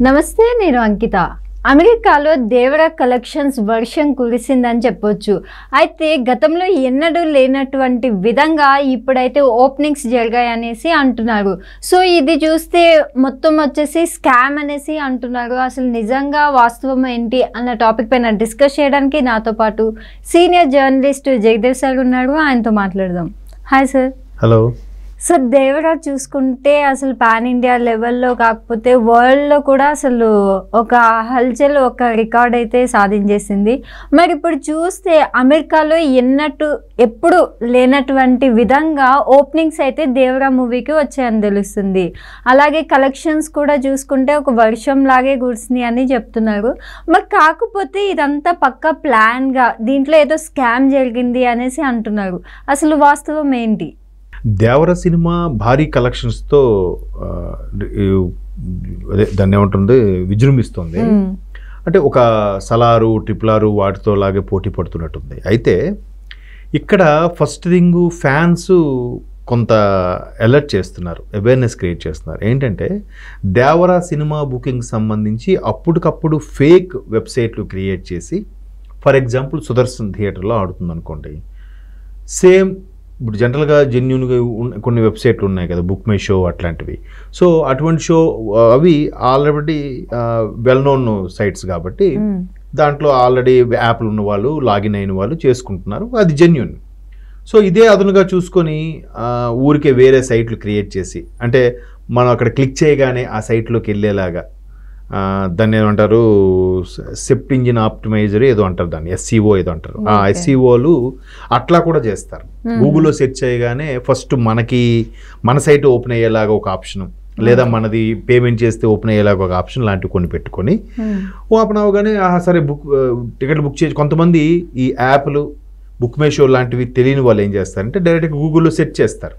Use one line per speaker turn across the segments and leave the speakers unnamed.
నమస్తే, నేను అంకిత. అమెరికాలో దేవర కలెక్షన్స్ వర్షం కురిసిందని చెప్పొచ్చు. అయితే గతంలో ఎన్నడూ లేనటువంటి విధంగా ఇప్పుడైతే ఓపెనింగ్స్ జరిగాయనేసి అంటున్నారు. సో ఇది చూస్తే మొత్తం వచ్చేసి స్కామ్ అనేసి అంటున్నారు. అసలు నిజంగా వాస్తవం ఏంటి అన్న టాపిక్ పైన డిస్కస్ చేయడానికి నాతో పాటు సీనియర్ జర్నలిస్ట్ జగదేవ్ సార్ ఉన్నారు. ఆయనతో మాట్లాడదాం. Hi sir.
Hello
sir, Devara చూసుకుంటే అసలు పాన్ ఇండియా లెవెల్లో కాకపోతే వరల్డ్లో కూడా అసలు ఒక హల్చల్, ఒక రికార్డ్ అయితే సాధించేసింది. మరి ఇప్పుడు చూస్తే అమెరికాలో ఎప్పుడు లేనటువంటి విధంగా ఓపెనింగ్స్ అయితే దేవరా మూవీకి వచ్చాయని తెలుస్తుంది. అలాగే కలెక్షన్స్ కూడా చూసుకుంటే ఒక వర్షం లాగే కురిసింది అని చెప్తున్నారు. మరి కాకపోతే ఇదంతా పక్కా ప్లాన్గా దీంట్లో ఏదో స్కామ్ జరిగింది అనేసి అంటున్నారు. అసలు వాస్తవం ఏంటి?
దేవర సినిమా భారీ కలెక్షన్స్తో అదే దాన్ని ఏమంటుంది విజృంభిస్తుంది. అంటే ఒక సలారు, ట్రిపులారు వాటితో లాగే పోటీ పడుతున్నట్టుంది. అయితే ఇక్కడ ఫస్ట్ థింగ్ ఫ్యాన్స్ కొంత అలర్ట్ చేస్తున్నారు, అవేర్నెస్ క్రియేట్ చేస్తున్నారు. ఏంటంటే దేవర సినిమా బుకింగ్ సంబంధించి అప్పటికప్పుడు ఫేక్ వెబ్సైట్లు క్రియేట్ చేసి, ఫర్ ఎగ్జాంపుల్ సుదర్శన్ థియేటర్లో ఆడుతుంది అనుకోండి, సేమ్ ఇప్పుడు జనరల్గా జెన్యున్గా కొన్ని వెబ్సైట్లు ఉన్నాయి కదా, బుక్ మై షో అట్లాంటివి. సో అటువంటి షో అవి ఆల్రెడీ వెల్ నోన్ సైట్స్ కాబట్టి దాంట్లో ఆల్రెడీ యాప్లు ఉన్న వాళ్ళు, లాగిన్ అయిన వాళ్ళు చేసుకుంటున్నారు, అది జెన్యున్. సో ఇదే అదనుగా చూసుకొని ఊరికే వేరే సైట్లు క్రియేట్ చేసి, అంటే మనం అక్కడ క్లిక్ చేయగానే ఆ సైట్లోకి వెళ్ళేలాగా, దాన్ని ఏమంటారు, సెర్చ్ ఇంజిన్ ఆప్టిమైజర్ ఏదో అంటారు, దాన్ని ఎస్సీఓ ఏదో అంటారు. ఆ ఎస్సీఓలు అట్లా కూడా చేస్తారు. గూగుల్లో సెర్చ్ చేయగానే ఫస్ట్ మన సైట్ ఓపెన్ అయ్యేలాగా ఒక ఆప్షన్, లేదా మనది పేమెంట్ చేస్తే ఓపెన్ అయ్యేలాగా ఒక ఆప్షన్ లాంటివి కొన్ని పెట్టుకొని ఓపెన్ అవ్వగానే సరే టికెట్లు బుక్ చేసి, కొంతమంది ఈ యాప్లు బుక్ మై షో లాంటివి తెలియని వాళ్ళు ఏం చేస్తారంటే డైరెక్ట్గా గూగుల్లో సెర్చ్ చేస్తారు,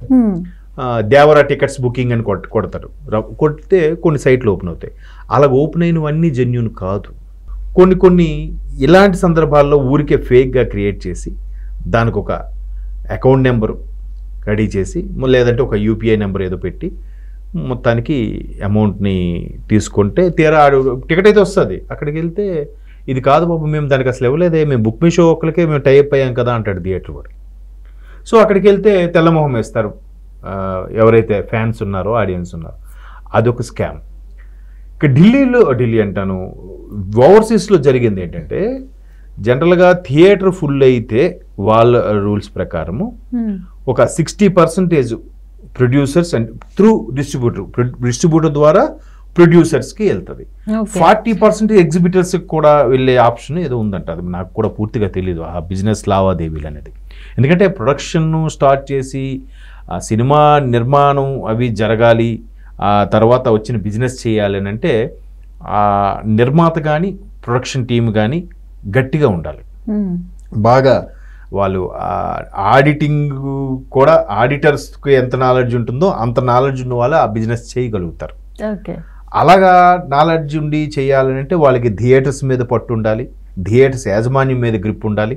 దేవరా టికెట్స్ బుకింగ్ అని కొడతారు. కొడితే కొన్ని సైట్లు ఓపెన్ అవుతాయి. అలా ఓపెన్ అయినవన్నీ జెన్యున్ కాదు. కొన్ని ఇలాంటి సందర్భాల్లో ఊరికే ఫేక్గా క్రియేట్ చేసి దానికి ఒక అకౌంట్ నెంబరు రెడీ చేసి, లేదంటే ఒక యూపీఐ నెంబర్ ఏదో పెట్టి మొత్తానికి అమౌంట్ని తీసుకుంటే తీరా టికెట్ అయితే వస్తుంది. అక్కడికి వెళ్తే ఇది కాదు బాబు, మేము దానికి అసలు ఇవ్వలేదే, మేము బుక్ మై షో ఒక్కరికే మేము టైప్ అయ్యాం కదా అంటాడు థియేటర్ వాడు. సో అక్కడికి వెళ్తే తెల్లమొహం వేస్తారు ఎవరైతే ఫ్యాన్స్ ఉన్నారో, ఆడియన్స్ ఉన్నారో. అదొక స్కామ్. ఇక ఢిల్లీ అంటాను, ఓవర్సీస్లో జరిగింది ఏంటంటే, జనరల్గా థియేటర్ ఫుల్ అయితే వాళ్ళ రూల్స్ ప్రకారము ఒక 60% ప్రొడ్యూసర్స్ అండ్ త్రూ డిస్ట్రిబ్యూటర్ ద్వారా ప్రొడ్యూసర్స్కి వెళ్తుంది. 40% ఎగ్జిబిటర్స్కి కూడా వెళ్ళే ఆప్షన్ ఏదో ఉందంట. అది నాకు కూడా పూర్తిగా తెలియదు ఆ బిజినెస్ లావాదేవీలు అనేది. ఎందుకంటే ప్రొడక్షన్ను స్టార్ట్ చేసి ఆ సినిమా నిర్మాణం అవి జరగాలి, ఆ తర్వాత వచ్చిన బిజినెస్ చేయాలి అని అంటే ఆ నిర్మాత కానీ ప్రొడక్షన్ టీమ్ కానీ గట్టిగా ఉండాలి. బాగా వాళ్ళు ఆడిటింగ్ కూడా, ఆడిటర్స్కి ఎంత నాలెడ్జ్ ఉంటుందో అంత నాలెడ్జ్ ఉన్న వాళ్ళు ఆ బిజినెస్ చేయగలుగుతారు. అలాగా నాలెడ్జ్ ఉండి చేయాలని అంటే వాళ్ళకి థియేటర్స్ మీద పట్టు ఉండాలి, థియేటర్స్ యాజమాన్యం మీద గ్రిప్ ఉండాలి,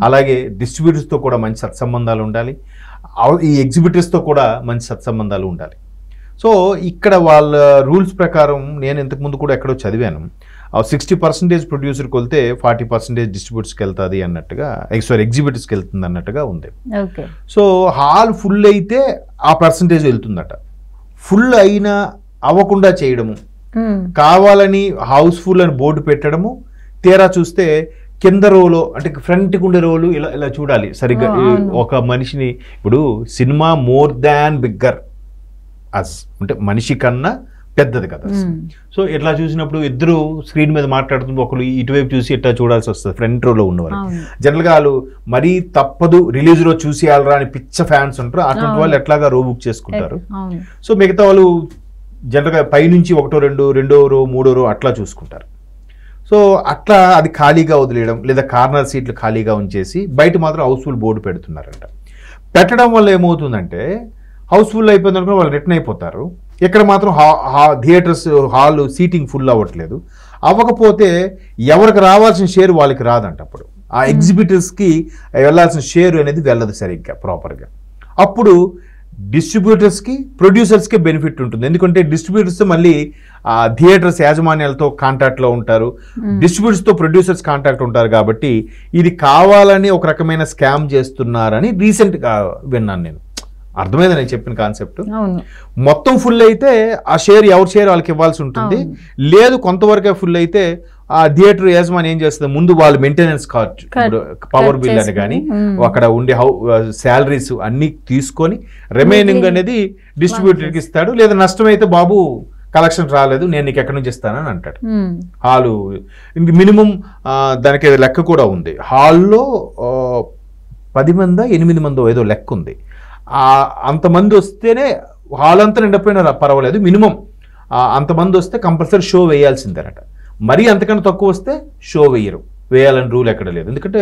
అలాగే డిస్ట్రిబ్యూటర్స్తో కూడా మంచి సత్సంబంధాలు ఉండాలి, ఈ ఎగ్జిబిటర్స్తో కూడా మంచి సత్సంబంధాలు ఉండాలి. సో ఇక్కడ వాళ్ళ రూల్స్ ప్రకారం నేను ఇంతకుముందు కూడా ఎక్కడో చదివాను, 60% ప్రొడ్యూసర్కి వెళ్తే 40% డిస్ట్రిబ్యూటర్స్కి వెళ్తుంది అన్నట్టుగా, ఎగ్జిబిటర్స్కి వెళ్తుంది అన్నట్టుగా ఉంది. సో హాల్ ఫుల్ అయితే ఆ పర్సంటేజ్ వెళ్తుందట. ఫుల్ అయినా అవ్వకుండా చేయడము, కావాలని హౌస్ఫుల్ అని బోర్డు పెట్టడము, తీరా చూస్తే కింద రోలో, అంటే ఫ్రంట్కి ఉండే రోలు ఇలా చూడాలి సరిగ్గా. ఒక మనిషిని, ఇప్పుడు సినిమా మోర్ దాన్ బిగ్గర్ అస్, అంటే మనిషి కన్నా పెద్దది కదా. సో ఇట్లా చూసినప్పుడు ఇద్దరు స్క్రీన్ మీద మాట్లాడుతున్నప్పుడు ఒకరు ఇటువైపు చూసి ఇట్లా చూడాల్సి వస్తుంది ఫ్రంట్ రోలో ఉన్నవాళ్ళు. జనరల్గా వాళ్ళు మరీ తప్పదు రిలీజ్ రోజు చూసేయాలరా అని పిచ్చ ఫ్యాన్స్ ఉంటారు, అటువంటి వాళ్ళు ఎట్లాగా రో బుక్ చేసుకుంటారు. సో మిగతా వాళ్ళు జనరల్గా పైనుంచి రెండో రో మూడో రో అట్లా చూసుకుంటారు. సో అట్లా అది ఖాళీగా వదిలేయడం, లేదా కార్నర్ సీట్లు ఖాళీగా ఉంచేసి బయట మాత్రం హౌస్ఫుల్ బోర్డు పెడుతున్నారంట. పెట్టడం వల్ల ఏమవుతుందంటే హౌస్ఫుల్ అయిపోయింది అనుకుని వాళ్ళు రిటర్న్ అయిపోతారు. ఇక్కడ మాత్రం థియేటర్స్ హాల్ సీటింగ్ ఫుల్ అవ్వట్లేదు. అవ్వకపోతే ఎవరికి రావాల్సిన షేర్ వాళ్ళకి రాదంట. అప్పుడు ఆ ఎగ్జిబిటర్స్కి వెళ్ళాల్సిన షేర్ అనేది వెళ్ళదు సరిగ్గా ప్రాపర్గా. అప్పుడు డిస్ట్రిబ్యూటర్స్కి ప్రొడ్యూసర్స్కి బెనిఫిట్ ఉంటుంది. ఎందుకంటే డిస్ట్రిబ్యూటర్స్ మళ్ళీ థియేటర్స్ యాజమాన్యాలతో కాంటాక్ట్లో ఉంటారు, డిస్ట్రిబ్యూటర్స్తో ప్రొడ్యూసర్స్ కాంటాక్ట్ ఉంటారు. కాబట్టి ఇది కావాలని ఒక రకమైన స్కామ్ చేస్తున్నారని రీసెంట్గా విన్నాను నేను. అర్థమైంది నేను చెప్పిన కాన్సెప్ట్. మొత్తం ఫుల్ అయితే ఆ షేర్ ఎవరి షేర్ వాళ్ళకి ఇవ్వాల్సి ఉంటుంది. లేదు కొంతవరకే ఫుల్ అయితే ఆ థియేటర్ యజమాని ఏం చేస్తుంది, ముందు వాళ్ళు మెయింటెనెన్స్ ఖర్చు, పవర్ బిల్ అని కానీ అక్కడ ఉండే శాలరీస్ అన్ని తీసుకొని రిమైనింగ్ అనేది డిస్ట్రిబ్యూటర్కి ఇస్తాడు. లేదా నష్టమైతే బాబు కలెక్షన్ రాలేదు, నేను నీకు ఎక్కడి నుంచి ఇస్తానని అంటాడు. హాలు మినిమం దానికి లెక్క కూడా ఉంది. హాల్లో 10 మందో 8 మందో ఏదో లెక్క ఉంది. అంతమంది వస్తేనే హాల్ అంతా నిండిపోయినా పర్వాలేదు, మినిమం అంతమంది వస్తే కంపల్సరీ షో వేయాల్సిందేనట. మరీ అంతకన్నా తక్కువ వస్తే షో వేయాలని రూల్ ఎక్కడ లేదు. ఎందుకంటే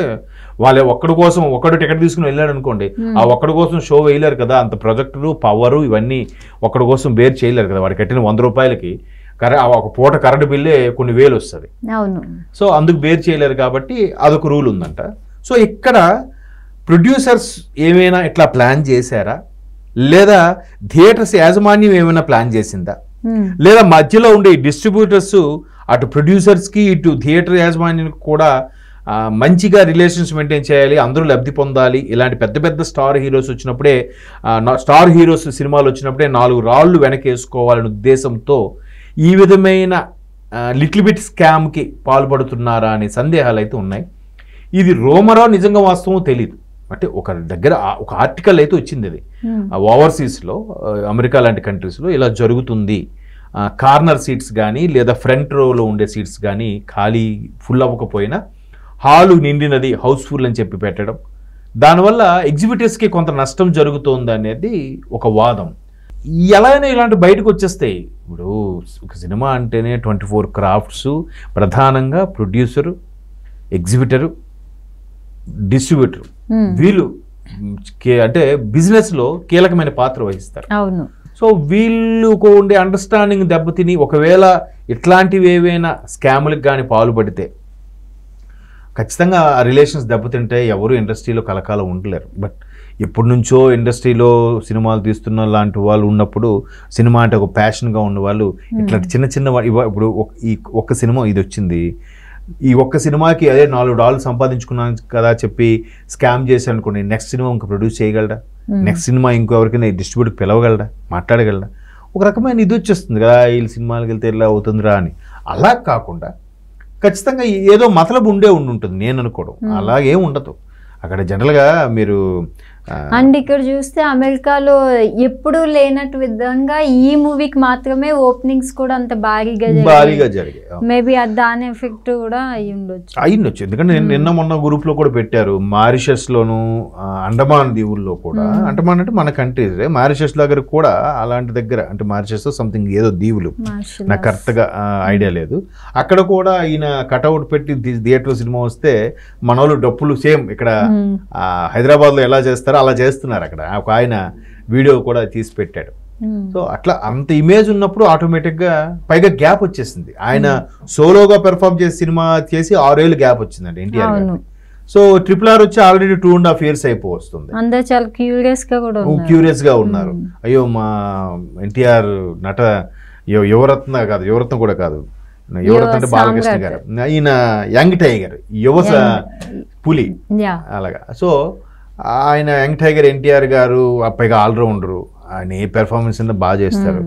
వాళ్ళే ఒక్కడు టికెట్ తీసుకుని వెళ్ళాడు అనుకోండి, ఆ ఒక్కడి కోసం షో వేయలేరు కదా. అంత ప్రొజెక్టరు పవరు ఇవన్నీ ఒక్కడి కోసం బేర్ చేయలేరు కదా. వాడు కట్టిన 100 రూపాయలకి ఒక పూట కరెంటు బిల్లే కొన్ని వేలు వస్తుంది. సో అందుకు బేర్ చేయలేరు కాబట్టి అదొక రూల్ ఉందంట. సో ఇక్కడ ప్రొడ్యూసర్స్ ఏమైనా ఇట్లా ప్లాన్ చేశారా, లేదా థియేటర్స్ యాజమాన్యం ఏమైనా ప్లాన్ చేసిందా, లేదా మధ్యలో ఉండే డిస్ట్రిబ్యూటర్స్ అటు ప్రొడ్యూసర్స్కి ఇటు థియేటర్ యాజమాన్యానికి కూడా మంచిగా రిలేషన్స్ మెయింటైన్ చేయాలి, అందరూ లబ్ధి పొందాలి. ఇలాంటి పెద్ద పెద్ద స్టార్ హీరోస్ వచ్చినప్పుడే, స్టార్ హీరోస్ సినిమాలు వచ్చినప్పుడే 4 రాళ్ళు వెనకేసుకోవాలనే ఉద్దేశంతో ఈ విధమైన లిటిల్ బిట్ స్కామ్కి పాల్పడుతున్నారా అనే సందేహాలు అయితే ఉన్నాయి. ఇది రోమరా నిజంగా వాస్తవం తెలియదు. అంటే ఒక దగ్గర ఒక ఆర్టికల్ అయితే వచ్చింది, అది ఓవర్సీస్లో అమెరికా లాంటి కంట్రీస్లో ఇలా జరుగుతుంది. కార్నర్ సీట్స్ కానీ లేదా ఫ్రంట్ రోలో ఉండే సీట్స్ కానీ ఖాళీ ఫుల్ అవ్వకపోయినా హాలు నిండినది, హౌస్ఫుల్ అని చెప్పి పెట్టడం, దానివల్ల ఎగ్జిబిటర్స్కి కొంత నష్టం జరుగుతోంది అనేది ఒక వాదం. ఎలాగైనా ఇలాంటి బయటకు వచ్చేస్తాయి. ఇప్పుడు ఒక సినిమా అంటేనే 24 క్రాఫ్ట్స్, ప్రధానంగా ప్రొడ్యూసరు, ఎగ్జిబిటరు, డిస్ట్రిబ్యూటర్, వీళ్ళు అంటే బిజినెస్లో కీలకమైన పాత్ర వహిస్తారు.
అవును.
సో వీళ్ళకు ఉండే అండర్స్టాండింగ్ దెబ్బతిని ఒకవేళ ఇట్లాంటివి ఏవైనా స్కాములకు కానీ పాల్పడితే ఖచ్చితంగా ఆ రిలేషన్స్ దెబ్బతింటే ఎవరు ఇండస్ట్రీలో కలకాలం ఉండలేరు. బట్ ఎప్పటి నుంచో ఇండస్ట్రీలో సినిమాలు తీస్తున్న లాంటి వాళ్ళు ఉన్నప్పుడు, సినిమా అంటే ఒక ప్యాషన్గా ఉన్న వాళ్ళు ఇట్లాంటి చిన్న చిన్న ఇప్పుడు ఈ ఒక్క సినిమా ఇది వచ్చింది, ఈ ఒక్క సినిమాకి అదే $4 సంపాదించుకున్నాను కదా చెప్పి స్కామ్ చేసి అనుకోండి, నెక్స్ట్ సినిమా ఇంకా ప్రొడ్యూస్ చేయగలడా, నెక్స్ట్ సినిమా ఇంకో ఎవరికైనా డిస్ట్రిబ్యూటర్కి పిలవగలడా, మాట్లాడగలడా, ఒక రకమైన ఇది వచ్చేస్తుంది కదా, వీళ్ళు సినిమాలకు వెళ్తే ఇలా అవుతుందిరా అని. అలా కాకుండా ఖచ్చితంగా ఏదో మతలబు ఉంటుంది నేను అనుకోవడం. అలాగేం ఉండదు అక్కడ జనరల్గా. మీరు
అండ్ ఇక్కడ చూస్తే అమెరికాలో ఎప్పుడు లేనట్టు విధంగా ఈ మూవీకి మాత్రమే ఓపెనింగ్స్ కూడా అంత భారీగా
జరిగాయి.
మేబీ దాని ఎఫెక్ట్ కూడా
అయ్యుండొచ్చు. ఎందుకంటే నిన్న మొన్న గ్రూప్లో కూడా పెట్టారు, మారిషస్లోను అండమాన్ దీవుల్లో కూడా, అండమాన్ అంటే మన కంట్రీస్, మారిషస్ దగ్గర కూడా అలాంటి దగ్గర, అంటే మారిషస్ సంథింగ్ ఏదో దీవులు, నాకు కరెక్ట్గా ఐడియా లేదు, అక్కడ కూడా ఈయన కటౌట్ పెట్టి థియేటర్ సినిమా వస్తే మన వాళ్ళు డప్పులు సేమ్ ఇక్కడ హైదరాబాద్లో ఎలా చేస్తారో అలా చేస్తున్నారు. అక్కడ ఒక ఆయన వీడియో కూడా తీసి పెట్టాడు. సో అట్లా అంత ఇమేజ్ ఉన్నప్పుడు ఆటోమేటిక్గా పైగా గ్యాప్ వచ్చేసింది. ఆయన సోలోగా పెర్ఫామ్ చేసి సినిమా చేసి 6 ఏళ్ళు గ్యాప్ వచ్చిందండి ఎన్టీఆర్ గారికి. సో RRR వచ్చి ఆల్రెడీ 2.5 years అయిపోతుంది.
అందరూ చాలా
క్యూరియస్ గా ఉన్నారు. అయ్యో మా ఎన్టీఆర్ నట యువరత్న కూడా కాదు, యువరత్న అంటే బాలకృష్ణ గారు, ఈయన యంగ్ టైగర్, యువ పులి అలాగా. సో ఆయన యంగ్ టైగర్ ఎన్టీఆర్ గారు పైగా ఆల్రౌండరు, ఆయన ఏ పెర్ఫార్మెన్స్ అయినా బాగా చేస్తారు.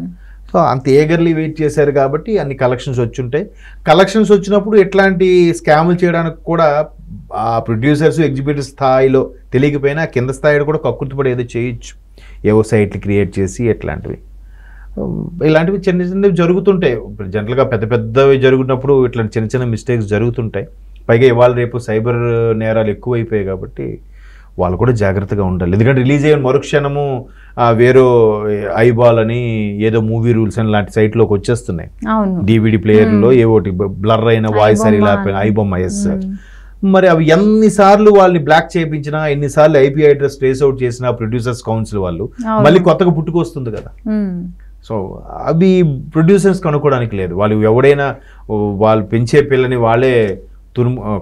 సో అంత ఏగర్లీ వెయిట్ చేశారు కాబట్టి అన్ని కలెక్షన్స్ వచ్చుంటాయి. కలెక్షన్స్ వచ్చినప్పుడు ఎట్లాంటి స్కాములు చేయడానికి కూడా ఆ ప్రొడ్యూసర్స్ ఎగ్జిబిటర్ స్థాయిలో తెలియకపోయినా కింద స్థాయిలో కూడా కక్కుర్తిపడి ఏదో చేయొచ్చు, ఏవో సైట్లు క్రియేట్ చేసి ఎట్లాంటివి. ఇలాంటివి చిన్న చిన్నవి జరుగుతుంటాయి. జనరల్గా పెద్ద పెద్దవి జరుగుతున్నప్పుడు ఇట్లాంటి చిన్న చిన్న మిస్టేక్స్ జరుగుతుంటాయి. పైగా ఇవాళ రేపు సైబర్ నేరాలు ఎక్కువైపోయాయి కాబట్టి వాళ్ళు కూడా జాగ్రత్తగా ఉండాలి. ఎందుకంటే రిలీజ్ అయిన మరుక్షణము వేరే ఐబాల్ అని ఏదో మూవీ రూల్స్ అని లాంటి సైట్లోకి వచ్చేస్తున్నాయి. DVD ప్లేయర్లో ఏవోటి బ్లర్ అయిన వాయిస్ అని లేకపోయినా ఐబొమ్మ. Yes sir. మరి అవి ఎన్నిసార్లు వాళ్ళని బ్లాక్ చేయించినా, ఎన్నిసార్లు IP అడ్రస్ ట్రేస్ అవుట్ చేసినా ప్రొడ్యూసర్స్ కౌన్సిల్ వాళ్ళు మళ్ళీ కొత్తగా పుట్టుకొస్తుంది కదా. సో అవి ప్రొడ్యూసర్స్ కనుక్కోవడానికి లేదు. వాళ్ళు ఎవడైనా వాళ్ళు పెంచే పిల్లని వాళ్ళే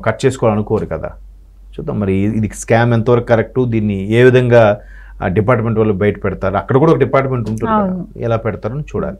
కట్ చేసుకోవాలనుకోరు కదా. చూద్దాం మరి ఇది స్కామ్ ఎంతవరకు కరెక్టు, దీన్ని ఏ విధంగా ఆ డిపార్ట్మెంట్ వాళ్ళు బయట పెడతారు, అక్కడ కూడా ఒక డిపార్ట్మెంట్ ఉంటుంది కదా, ఎలా పెడతారని చూడాలి.